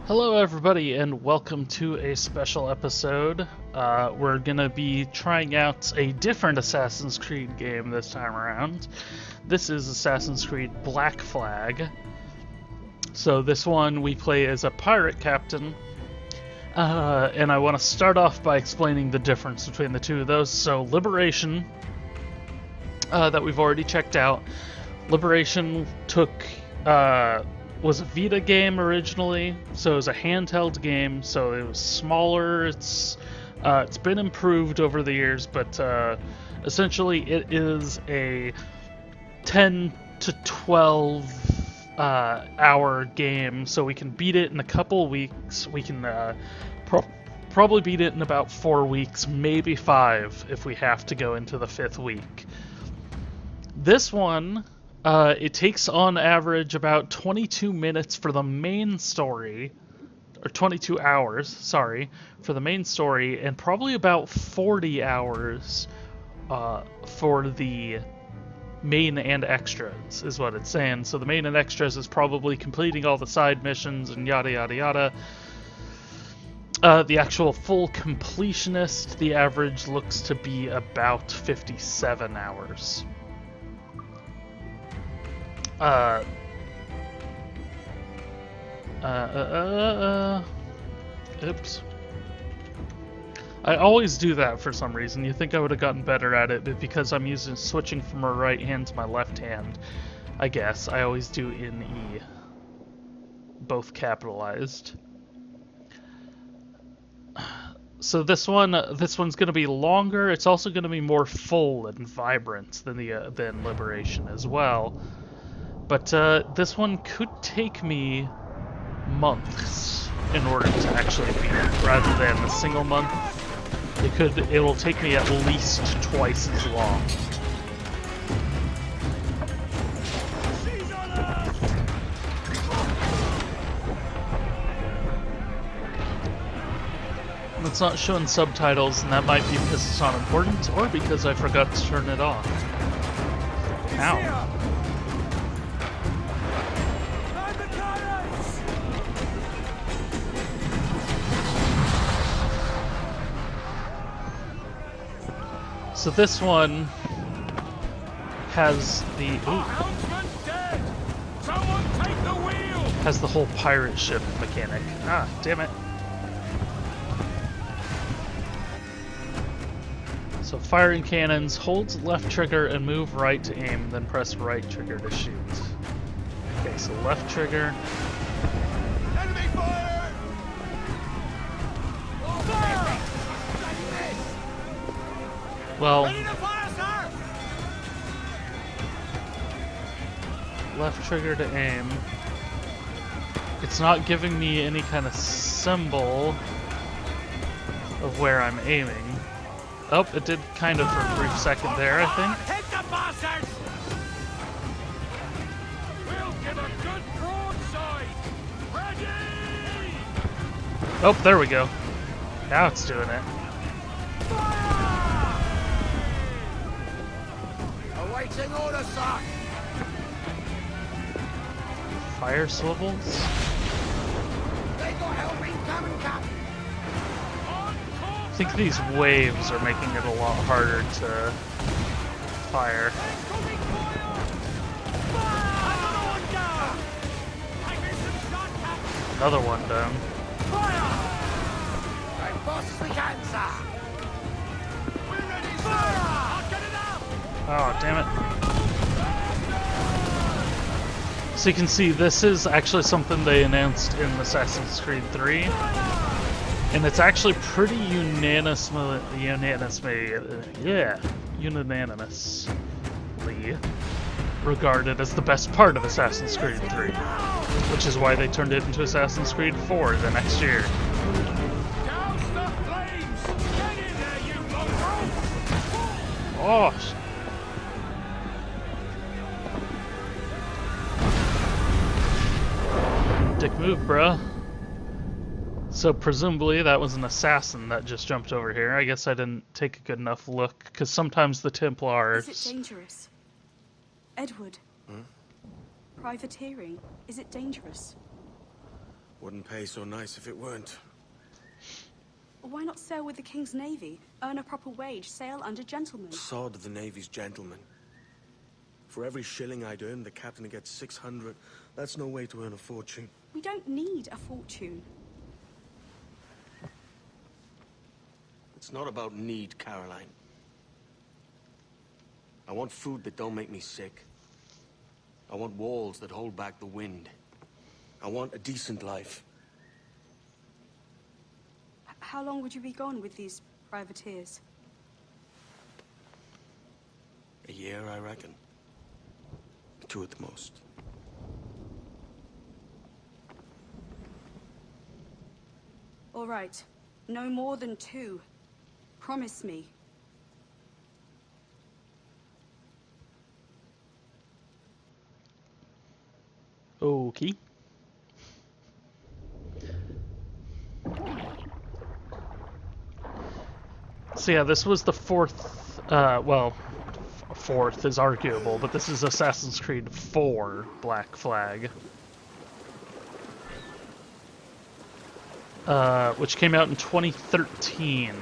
Hello, everybody, and welcome to a special episode. We're gonna be trying out a different Assassin's Creed game this time around. This is Assassin's Creed Black Flag. So this one we play as a pirate captain, and I want to start off by explaining the difference between the two of those. So Liberation, that we've already checked out. Liberation was a Vita game originally, so it was a handheld game, so it was smaller. It's been improved over the years, but essentially it is a 10 to 12 hour game, so we can beat it in a couple weeks. We can probably beat it in about 4 weeks, maybe 5 if we have to go into the 5th week. This one, it takes on average about 22 minutes for the main story, or 22 hours, sorry, for the main story, and probably about 40 hours for the main and extras, is what it's saying. So the main and extras is probably completing all the side missions and yada yada yada. The actual full completionist, the average looks to be about 57 hours. Oops. I always do that for some reason. You think I would have gotten better at it, but because I'm switching from my right hand to my left hand, I guess. I always do in E. Both capitalized. So this one's going to be longer. It's also going to be more full and vibrant than Liberation as well. But this one could take me months in order to actually beat it, rather than a single month. It'll take me at least twice as long. It's not showing subtitles, and that might be because it's not important, or because I forgot to turn it off. Ow. So this one has the whole pirate ship mechanic. Ah, damn it. So firing cannons, hold left trigger and move right to aim, then press right trigger to shoot. Okay, so left trigger. Enemy fire! Well, left trigger to aim. It's not giving me any kind of symbol of where I'm aiming. Oh, it did kind of for a brief second there, I think. Hit the bastards! We'll give a good broadside! Ready! Oh, there we go. Now it's doing it. Awaiting order, sir! Fire swivels? They got help incoming, Cap! I think these waves are making it a lot harder to fire. Another one down. As fast as we can, sir! We're ready, sir! I'll get it up! Oh, damn it. So you can see this is actually something they announced in Assassin's Creed 3. And it's actually pretty unanimously regarded as the best part of Assassin's Creed 3. Which is why they turned it into Assassin's Creed 4 the next year. Douse the flames! Get in there, you mongrel! Oh! Dick move, bruh. So presumably that was an assassin that just jumped over here. I guess I didn't take a good enough look, because sometimes the Templars... Is it dangerous? Edward? Privateering, is it dangerous? Wouldn't pay so nice if it weren't. Why not sail with the King's Navy? Earn a proper wage, sail under gentlemen. Sod the Navy's gentlemen. For every shilling I'd earn, the captain gets 600. That's no way to earn a fortune. We don't need a fortune. It's not about need, Caroline. I want food that don't make me sick. I want walls that hold back the wind. I want a decent life. How long would you be gone with these privateers? A year, I reckon. 2 at the most. All right. No more than 2. Promise me. Okay. So yeah, this was the 4th, well, 4th is arguable, but this is Assassin's Creed 4 Black Flag. Which came out in 2013.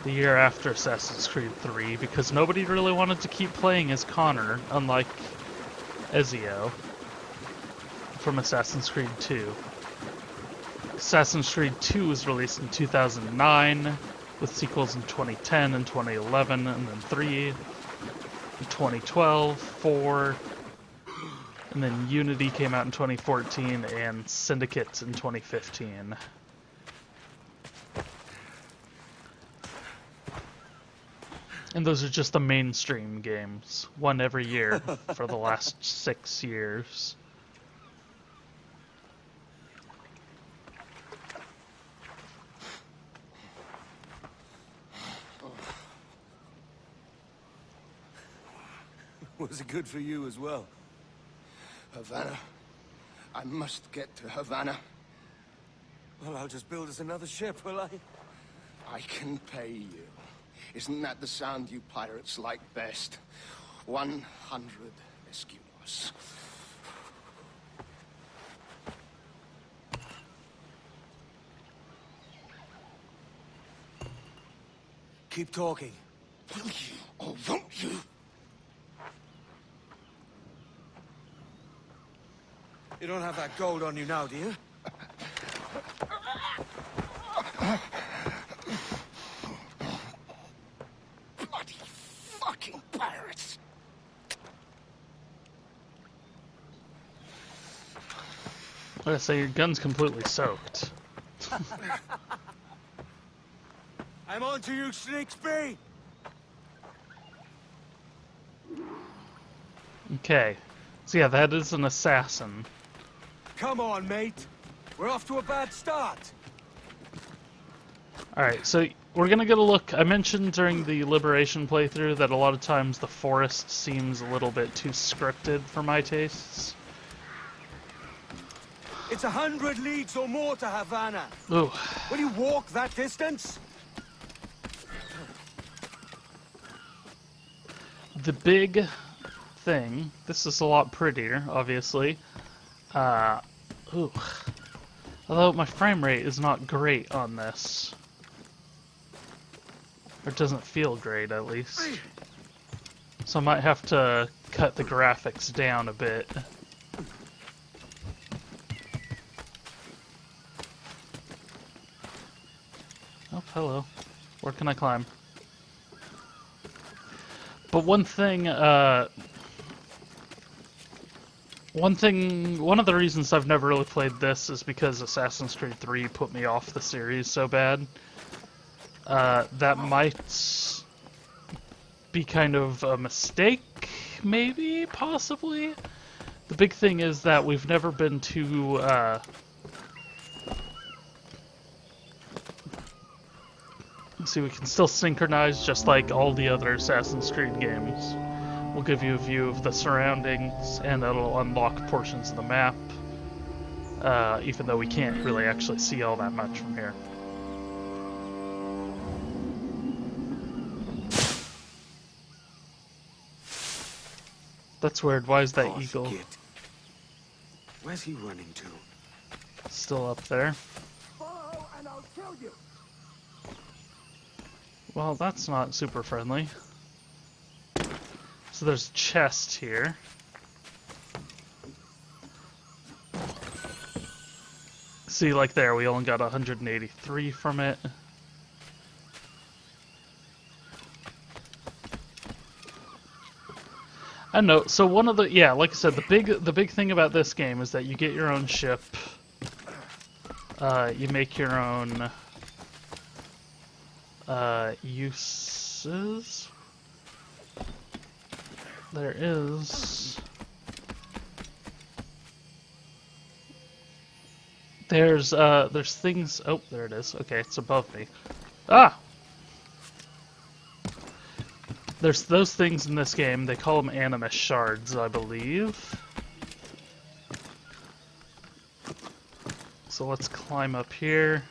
The year after Assassin's Creed 3, because nobody really wanted to keep playing as Connor, unlike Ezio from Assassin's Creed 2. Assassin's Creed 2 was released in 2009, with sequels in 2010 and 2011, and then 3 in 2012, 4, and then Unity came out in 2014, and Syndicate in 2015. And those are just the mainstream games, one every year for the last 6 years. Was it good for you as well? Havana. I must get to Havana. Well, I'll just build us another ship, will I? I can pay you. Isn't that the sound you pirates like best? 100 escudos. Keep talking. Will you or won't you? You don't have that gold on you now, do you? Bloody fucking pirates! I say your gun's completely soaked. I'm on to you, Snakesby! Okay. So yeah, that is an assassin. Come on, mate. We're off to a bad start. Alright, so we're gonna get a look. I mentioned during the Liberation playthrough that a lot of times the forest seems a little bit too scripted for my tastes. It's 100 leagues or more to Havana. Ooh. Will you walk that distance? The big thing, this is a lot prettier, obviously. Ooh. Although my frame rate is not great on this. Or it doesn't feel great, at least. So I might have to cut the graphics down a bit. Oh, hello. Where can I climb? But one of the reasons I've never really played this is because Assassin's Creed 3 put me off the series so bad. That might be kind of a mistake, maybe, possibly. The big thing is that we've never been too, see, we can still synchronize just like all the other Assassin's Creed games. We'll give you a view of the surroundings, and that'll unlock portions of the map, even though we can't really actually see all that much from here. That's weird. Why is that eagle? Kid. Where's he running to? Still up there. Follow and I'll kill you. Well, that's not super friendly. So there's a chest here. See, like there, we only got 183 from it. I know. So one of the like I said, the big thing about this game is that you get your own ship. You make your own uses. There's things. Oh, there it is. Okay, it's above me. Ah. There's those things in this game, they call them animus shards, I believe. So let's climb up here.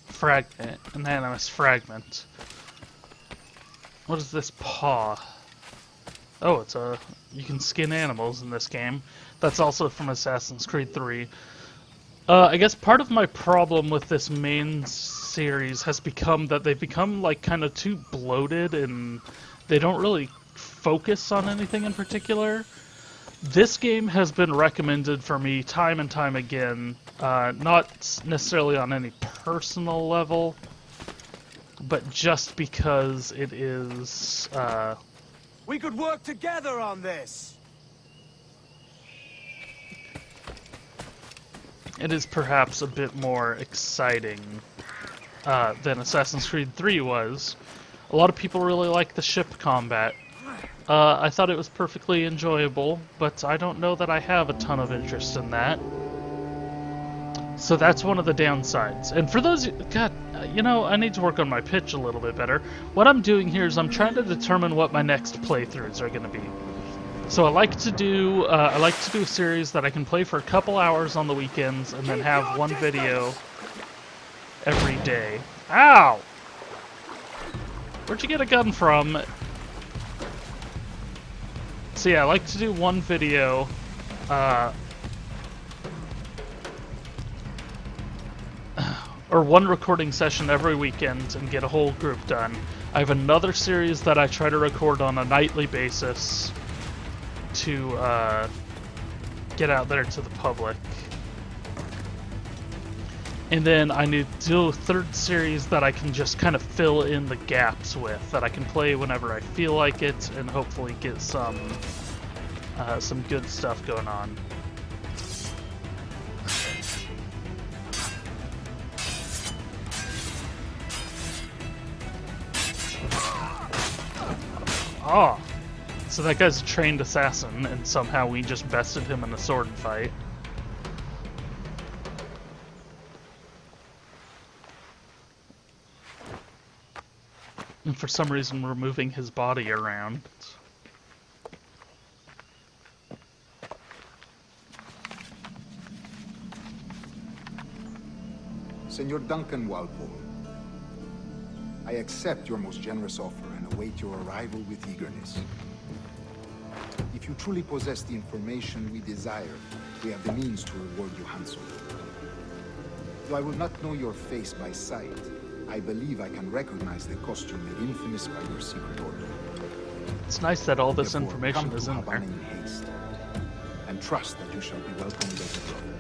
Fragment, an animus fragment. What is this paw? Oh, you can skin animals in this game. That's also from Assassin's Creed 3. I guess part of my problem with this main series has become that they've become like kind of too bloated and they don't really focus on anything in particular. This game has been recommended for me time and time again, not necessarily on any personal level, but just because it is... We could work together on this! It is perhaps a bit more exciting than Assassin's Creed 3 was. A lot of people really like the ship combat. I thought it was perfectly enjoyable, but I don't know that I have a ton of interest in that. So that's one of the downsides. And for those... God, you know, I need to work on my pitch a little bit better. What I'm doing here is I'm trying to determine what my next playthroughs are going to be. So I like to do a series that I can play for a couple hours on the weekends and then have one video every day. Ow! Where'd you get a gun from? So yeah, I like to do one video or one recording session every weekend and get a whole group done. I have another series that I try to record on a nightly basis to get out there to the public. And then I need to do a third series that I can just kind of fill in the gaps with, that I can play whenever I feel like it, and hopefully get some good stuff going on. Oh, so that guy's a trained assassin, and somehow we just bested him in a sword fight. And for some reason we're moving his body around. Senor Duncan Walpole, I accept your most generous offer and await your arrival with eagerness. If you truly possess the information we desire, we have the means to reward you handsomely. Though I will not know your face by sight, I believe I can recognize the costume made infamous by your secret order. It's nice that all this Therefore, information come is to in there. Havana in haste, and trust that you shall be welcomed as a brother.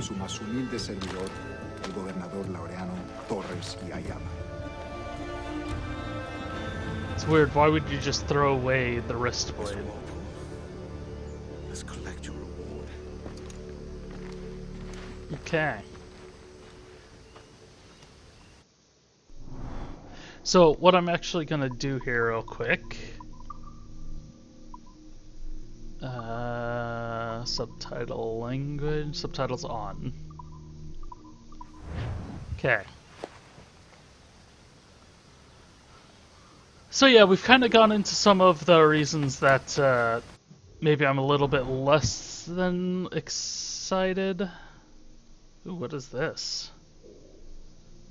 Su más humilde servidor, el gobernador Laureano Torres y Ayala. It's weird, why would you just throw away the wrist blade? Let's collect your reward. Okay. So what I'm actually gonna do here real quick, subtitle language, subtitles on. Okay. So yeah, we've kind of gone into some of the reasons that maybe I'm a little bit less than excited. Ooh, what is this?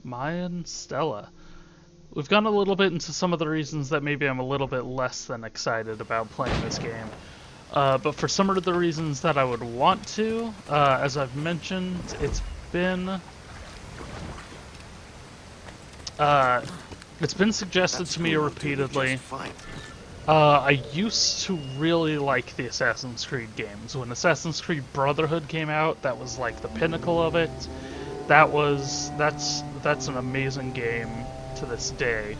Mayan Stella. We've gone a little bit into some of the reasons that maybe I'm a little bit less than excited about playing this game. But for some of the reasons that I would want to, as I've mentioned, been it's been suggested to me repeatedly. I used to really like the Assassin's Creed games. When Assassin's Creed Brotherhood came out, that was like the pinnacle of it. That's an amazing game to this day.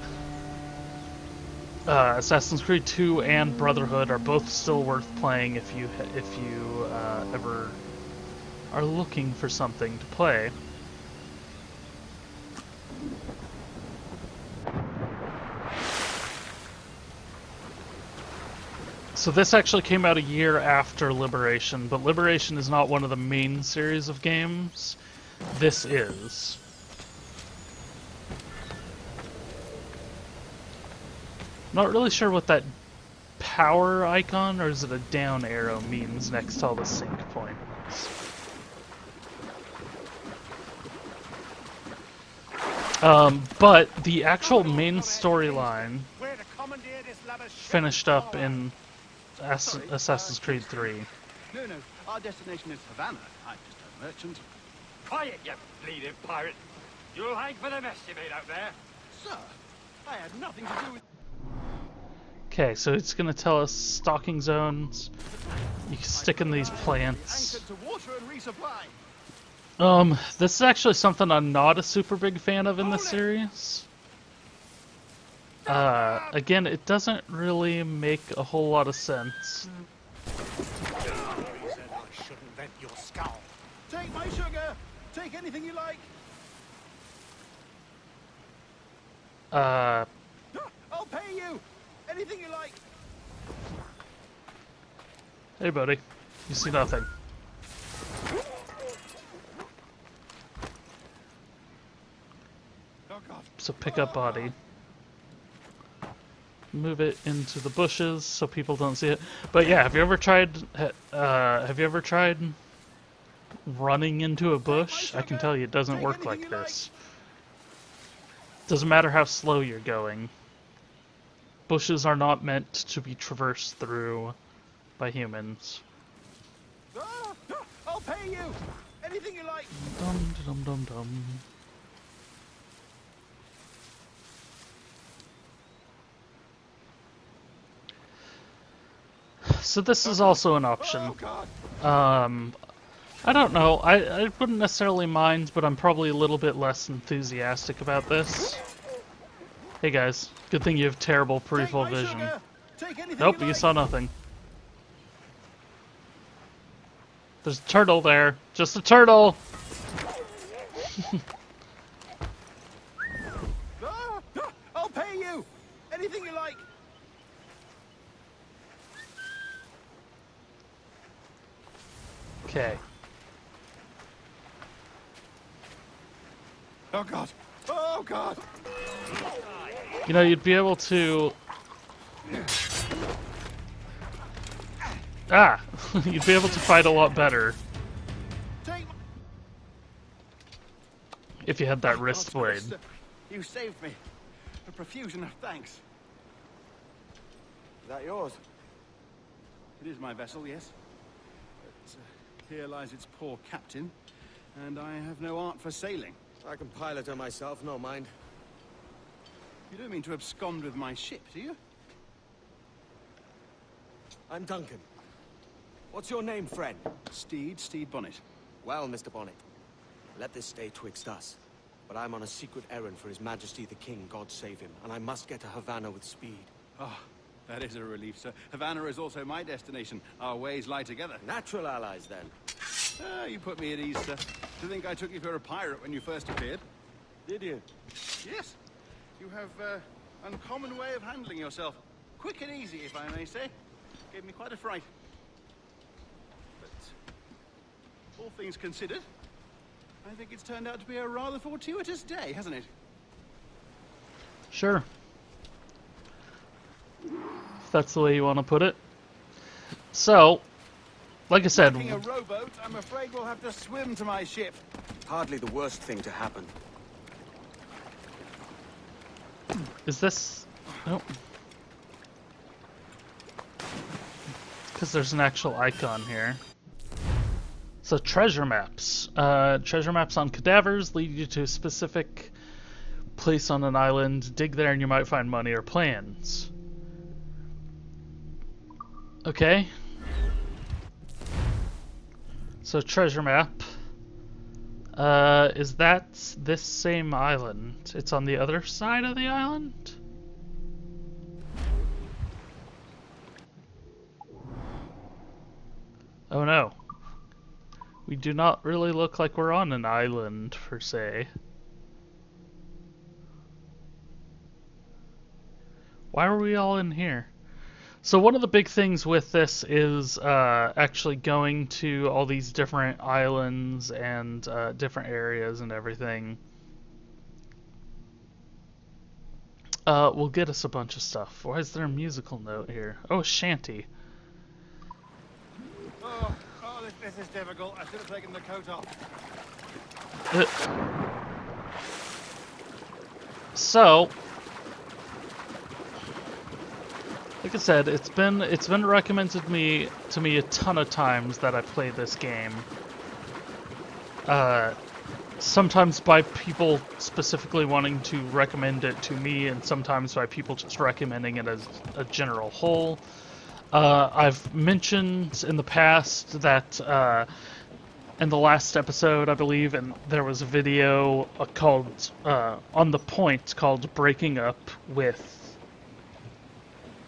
Assassin's Creed 2 and Brotherhood are both still worth playing if you ever are looking for something to play. So this actually came out a year after Liberation, but Liberation is not one of the main series of games. This is. Not really sure what that power icon, or is it a down arrow, means next to all the sync points. But the actual main storyline finished up in Assassin's Creed 3. No, our destination is Havana. I'm just a merchant. Quiet, you bleeding pirate! You'll hang for the mess you made out there. Sir, I had nothing to do with... Okay, so it's gonna tell us stocking zones. You can stick in these plants. Anchored to water and resupply. This is actually something I'm not a super big fan of in this series. Again, it doesn't really make a whole lot of sense. You said I shouldn't vent your skull. Take my sugar. Take anything you like. I'll pay you. Anything you like. Hey buddy, you see nothing. Oh God. So pick up body. Move it into the bushes so people don't see it. But yeah, have you ever tried running into a bush? I can tell you it doesn't work like this. Doesn't matter how slow you're going. Bushes are not meant to be traversed through by humans. I'll pay you. Anything you like. Dum dum dum dum. So this is also an option. I don't know. I wouldn't necessarily mind, but I'm probably a little bit less enthusiastic about this. Hey guys, good thing you have terrible peripheral vision. Nope, you saw nothing. There's a turtle there. Just a turtle! I'll pay you! Anything you like! Okay. Oh God! Oh God! You know, you'd be able to... Ah! You'd be able to fight a lot better if you had that wrist blade. You saved me. A profusion of thanks. Is that yours? It is my vessel, yes. But here lies its poor captain, and I have no art for sailing. I can pilot her myself, no mind. You don't mean to abscond with my ship, do you? I'm Duncan. What's your name, friend? Steed Bonnet. Well, Mr. Bonnet, let this stay twixt us. But I'm on a secret errand for His Majesty the King, God save him, and I must get to Havana with speed. Ah, that is a relief, sir. Havana is also my destination. Our ways lie together. Natural allies, then. Ah, you put me at ease, sir. To think I took you for a pirate when you first appeared. Did you? Yes. You have uncommon way of handling yourself. Quick and easy, if I may say. Gave me quite a fright. But all things considered, I think it's turned out to be a rather fortuitous day, hasn't it? Sure. If that's the way you want to put it. So, like I said... Taking a rowboat, I'm afraid we'll have to swim to my ship. Hardly the worst thing to happen. Is this... Oh. because there's an actual icon here. So treasure maps. Treasure maps on cadavers lead you to a specific place on an island. Dig there and you might find money or plans. Okay. So treasure map. Is that this same island? It's on the other side of the island? Oh no. We do not really look like we're on an island, per se. Why are we all in here? So one of the big things with this is actually going to all these different islands and different areas and everything. Will get us a bunch of stuff. Why is there a musical note here? Oh, shanty. Oh, this is difficult. I should have taken the coat off. So, like I said, it's been recommended to me a ton of times that I play this game. Sometimes by people specifically wanting to recommend it to me, and sometimes by people just recommending it as a general whole. I've mentioned in the past that in the last episode, I believe, and there was a video called On the Point called Breaking Up with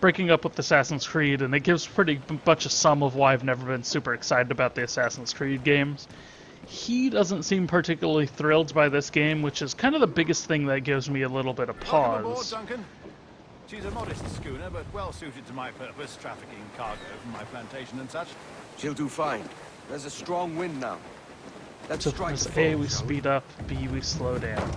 Assassin's Creed, and it gives pretty much a sum of why I've never been super excited about the Assassin's Creed games. He doesn't seem particularly thrilled by this game, which is kind of the biggest thing that gives me a little bit of pause. Welcome aboard, Duncan. She's a modest schooner, but well suited to my purpose, trafficking cargo from my plantation and such. She'll do fine. There's a strong wind now. Let's So strike press the A, foe, we shall speed up, B, we slow down.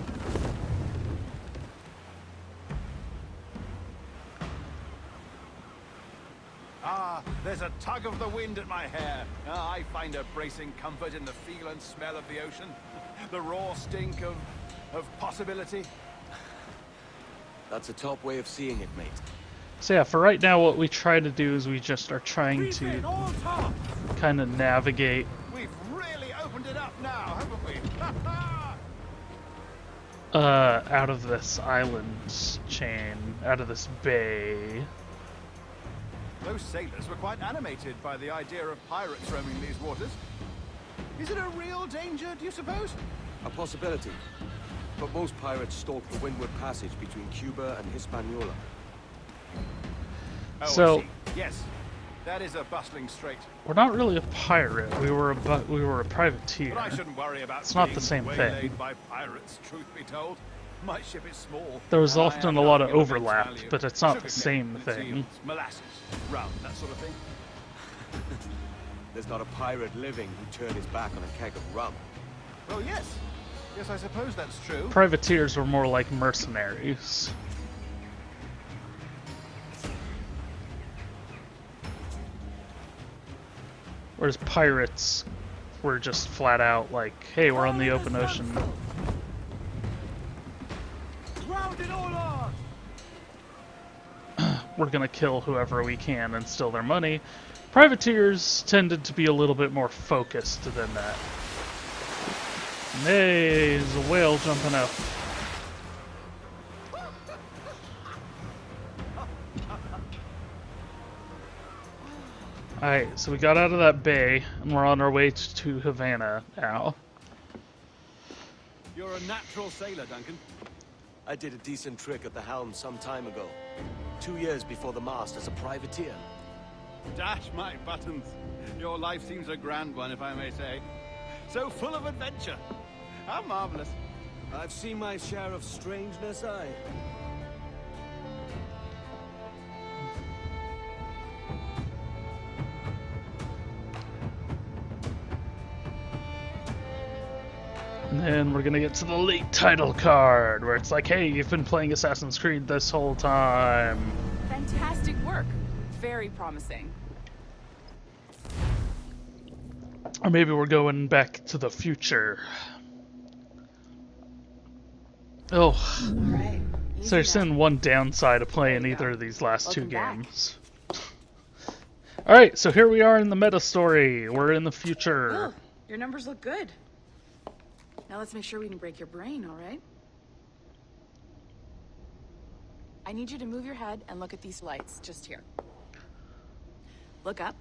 Ah, there's a tug of the wind at my hair. Ah, I find a bracing comfort in the feel and smell of the ocean. The raw stink of possibility. That's a top way of seeing it, mate. So yeah, for right now, what we try to do is we just are trying to All top. kind of navigate We've really opened it up now, haven't we? out of this island chain, out of this bay. Those sailors were quite animated by the idea of pirates roaming these waters. Is it a real danger, do you suppose? A possibility. But most pirates stalk the windward passage between Cuba and Hispaniola. Oh, So- I see. Yes, that is a bustling strait. We're not really a pirate. We were a privateer. But I shouldn't worry about It's not being the same waylaid thing. by pirates, truth be told. My ship is small. There was and I often have a lot of nothing overlap, immense value. but it's not the Sugar same cane, thing. seals, molasses, rum, that sort of thing. There's not a pirate living who turned his back on a keg of rum. Well, yes. Yes, I suppose that's true. Privateers were more like mercenaries. Whereas pirates were just flat out like, hey, we're on the open ocean. Round it all on! We're gonna kill whoever we can and steal their money. Privateers tended to be a little bit more focused than that. Hey, there's a whale jumping up. Alright, so we got out of that bay, and we're on our way to Havana now. You're a natural sailor, Duncan. I did a decent trick at the helm some time ago. 2 years before the mast as a privateer. Dash my buttons. Your life seems a grand one, if I may say. So full of adventure. How marvelous. I've seen my share of strangeness, aye. And then we're gonna get to the late title card, where it's like, hey, you've been playing Assassin's Creed this whole time. Fantastic work. Very promising. Or maybe we're going back to the future. Oh, All right. so there's been one downside of playing There you either go. of these last two Welcome back. games. Alright, so here we are in the meta story. We're in the future. Oh, your numbers look good. Now let's make sure we can break your brain, all right? I need you to move your head and look at these lights just here. Look up.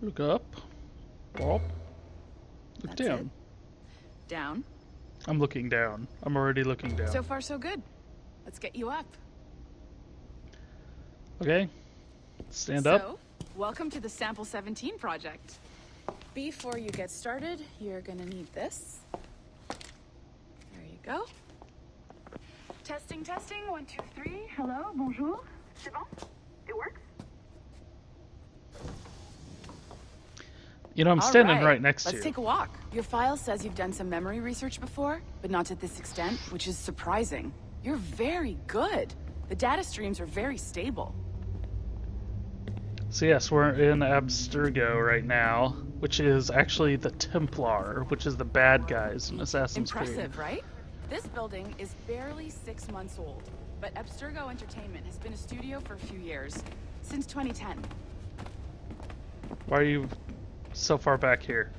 Look up. Up. Look That's down. it. Down. I'm looking down. I'm already looking down. So far, so good. Let's get you up. Okay. Stand up. So, welcome to the Sample 17 project. Before you get started, you're gonna need this. There you go. Testing, testing. 1, 2, 3. Hello, bonjour. C'est bon? It works? You know, I'm All standing right next to Let's you. take a walk. Your file says you've done some memory research before, but not to this extent, which is surprising. You're very good. The data streams are very stable. So yes, we're in Abstergo right now, which is actually the Templar, which is the bad guys in Assassin's Impressive, Creed. right? This building is barely 6 months old, but Abstergo Entertainment has been a studio for a few years, since 2010. Why are you so far back here?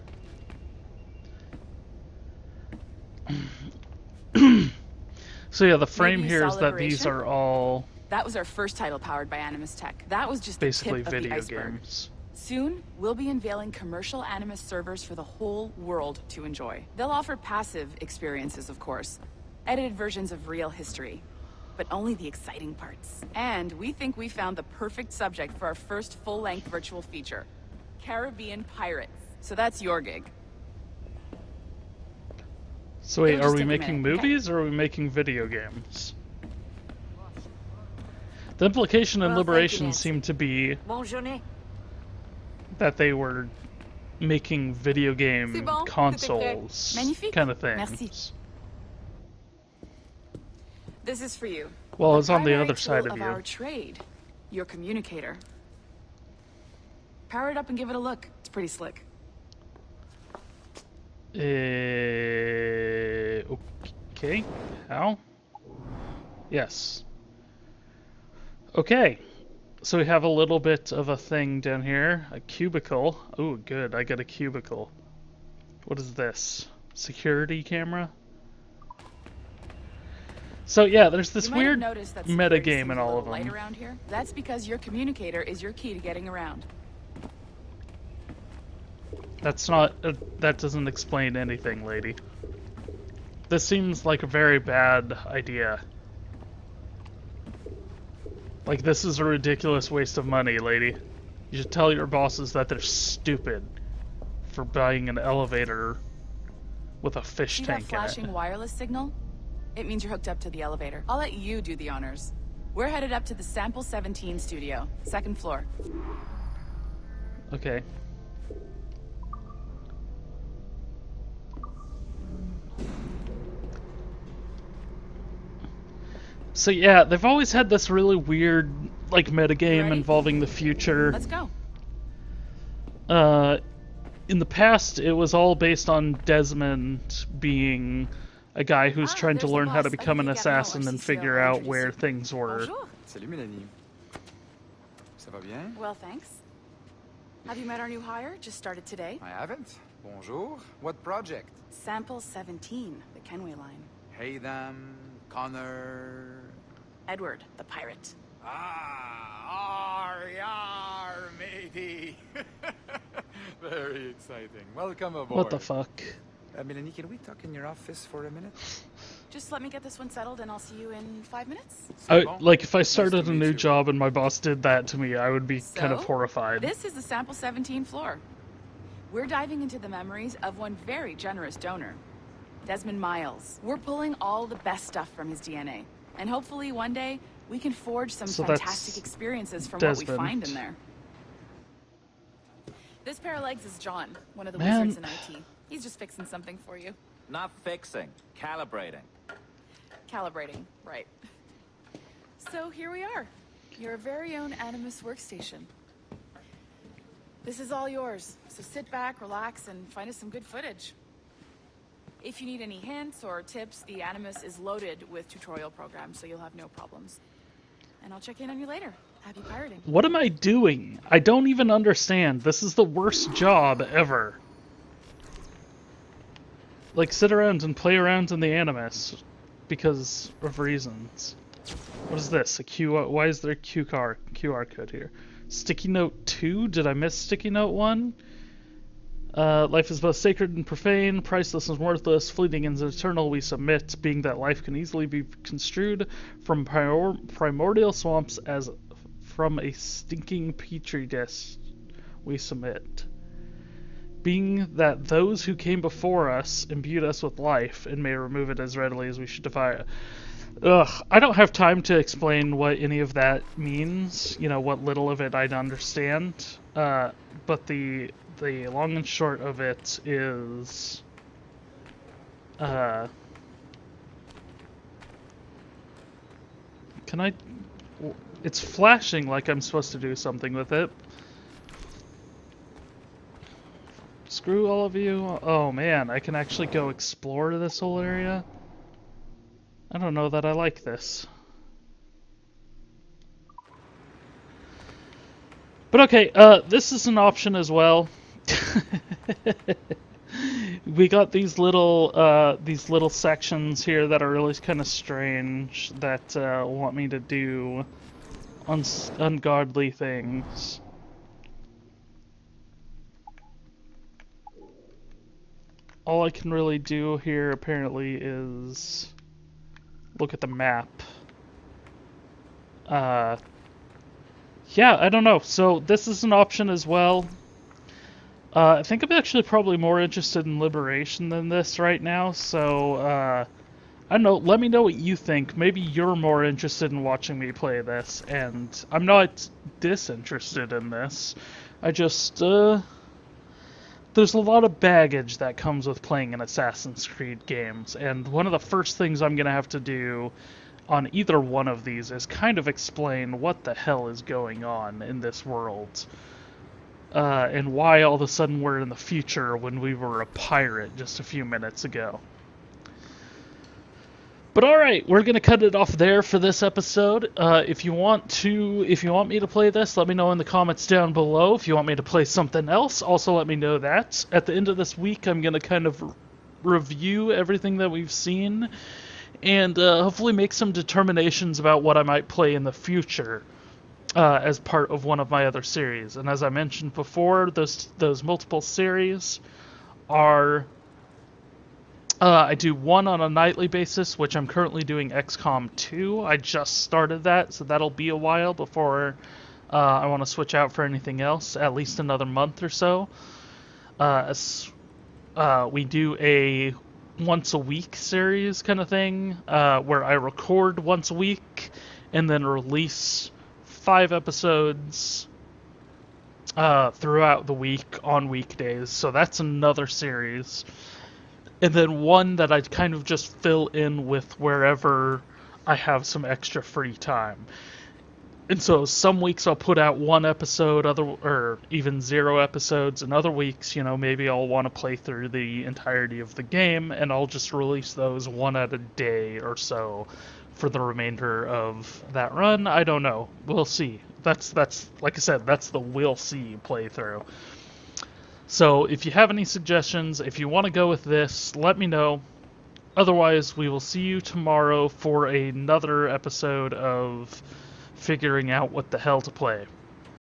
So yeah, the frame Maybe here is solid that these liberation? are all That was our first title powered by Animus Tech. That was just the basically tip of the video iceberg. games. Soon, we'll be unveiling commercial Animus servers for the whole world to enjoy. They'll offer passive experiences, of course. Edited versions of real history. But only the exciting parts. And we think we found the perfect subject for our first full-length virtual feature. Caribbean pirates. So that's your gig. So wait, It'll are just we take a making minute, okay? movies or are we making video games? The implication in Well, thank you, Liberation Nancy. seemed to be Bonne journée. that they were making video game C'est bon, consoles Magnifique. kind of things. Merci. This is for you. Well, The it's on the primary other side tool of you. Our trade, your communicator. Power it up and give it a look. It's pretty slick. Okay. How? Yes. Okay. So we have a little bit of a thing down here. A cubicle. Oh, good. I got a cubicle. What is this? Security camera? So yeah, there's this You might have weird noticed that meta security game seems in a all little of them. light around here. That's because your communicator is your key to getting around. That's not. That doesn't explain anything, lady. This seems like a very bad idea. Like, this is a ridiculous waste of money, lady. You should tell your bosses that they're stupid for buying an elevator with a fish See that tank in flashing it. wireless signal? It means you're hooked up to the elevator. I'll let you do the honors. We're headed up to the Sample 17 studio, 2nd floor. Okay. So yeah, they've always had this really weird, like, metagame Ready? involving the future. Let's go. In the past, it was all based on Desmond being a guy who's trying to there's the learn how to boss, become an Olivier assassin Garneau, and our figure CCO. out where Introduce things were. Bonjour. Salut Mélanie. Ça va bien? Well, thanks. Have you met our new hire? Just started today. I haven't. Bonjour. What project? Sample 17, the Kenway line. Hey them, Connor. Edward, the pirate. Yar, matey. Very exciting. Welcome aboard. What the fuck? Mélanie, can we talk in your office for a minute? Just let me get this one settled and I'll see you in 5 minutes. Like, if I started to a meet new you. job and my boss did that to me, I would be kind of So, horrified. This is the Sample 17 floor. We're diving into the memories of one very generous donor, Desmond Miles. We're pulling all the best stuff from his DNA. And hopefully one day, we can forge some So that's fantastic experiences from Desmond. what we find in there. This pair of legs is John, one of the Man. wizards in IT. He's just fixing something for you. Not fixing, calibrating. Calibrating, right. So here we are, your very own Animus workstation. This is all yours, so sit back, relax, and find us some good footage. If you need any hints or tips, the Animus is loaded with tutorial programs, so you'll have no problems. And I'll check in on you later. Happy pirating. What am I doing? I don't even understand. This is the worst job ever. Like, sit around and play around in the Animus because of reasons. What is this? A QR? Why is there a QR code here? Sticky Note 2? Did I miss Sticky Note 1? Life is both sacred and profane, priceless and worthless, fleeting and eternal we submit, being that life can easily be construed from primordial swamps as from a stinking petri dish we submit. Being that those who came before us imbued us with life and may remove it as readily as we should defy it. Ugh, I don't have time to explain what any of that means, you know, what little of it I'd understand, but the long and short of it is, can I, it's flashing like I'm supposed to do something with it. Screw all of you. Oh man, I can actually go explore this whole area. I don't know that I like this. But okay, this is an option as well. We got these little sections here that are really kind of strange that want me to do ungodly things. All I can really do here apparently is look at the map. Yeah, I don't know. So this is an option as well. I think I'm actually probably more interested in Liberation than this right now, so I don't know, let me know what you think. Maybe you're more interested in watching me play this, and I'm not disinterested in this. I just, there's a lot of baggage that comes with playing an Assassin's Creed games, and one of the first things I'm going to have to do on either one of these is kind of explain what the hell is going on in this world. And why all of a sudden we're in the future when we were a pirate just a few minutes ago. But alright, we're going to cut it off there for this episode. If you want me to play this, let me know in the comments down below. If you want me to play something else, also let me know that. At the end of this week, I'm going to kind of review everything that we've seen, and hopefully make some determinations about what I might play in the future. As part of one of my other series. And as I mentioned before, those multiple series are, I do one on a nightly basis, which I'm currently doing XCOM 2. I just started that, so that'll be a while before I want to switch out for anything else, at least another month or so. We do a once a week series kind of thing, where I record once a week and then release 5 episodes throughout the week on weekdays, so that's another series. And then one that I kind of just fill in with wherever I have some extra free time. And so some weeks I'll put out 1 episode, or even 0 episodes, and other weeks, you know, maybe I'll want to play through the entirety of the game, and I'll just release those one at a day or so for the remainder of that run. I don't know. We'll see. That's like I said, that's the we'll see playthrough. So if you have any suggestions, if you want to go with this, let me know. Otherwise, we will see you tomorrow for another episode of figuring out what the hell to play.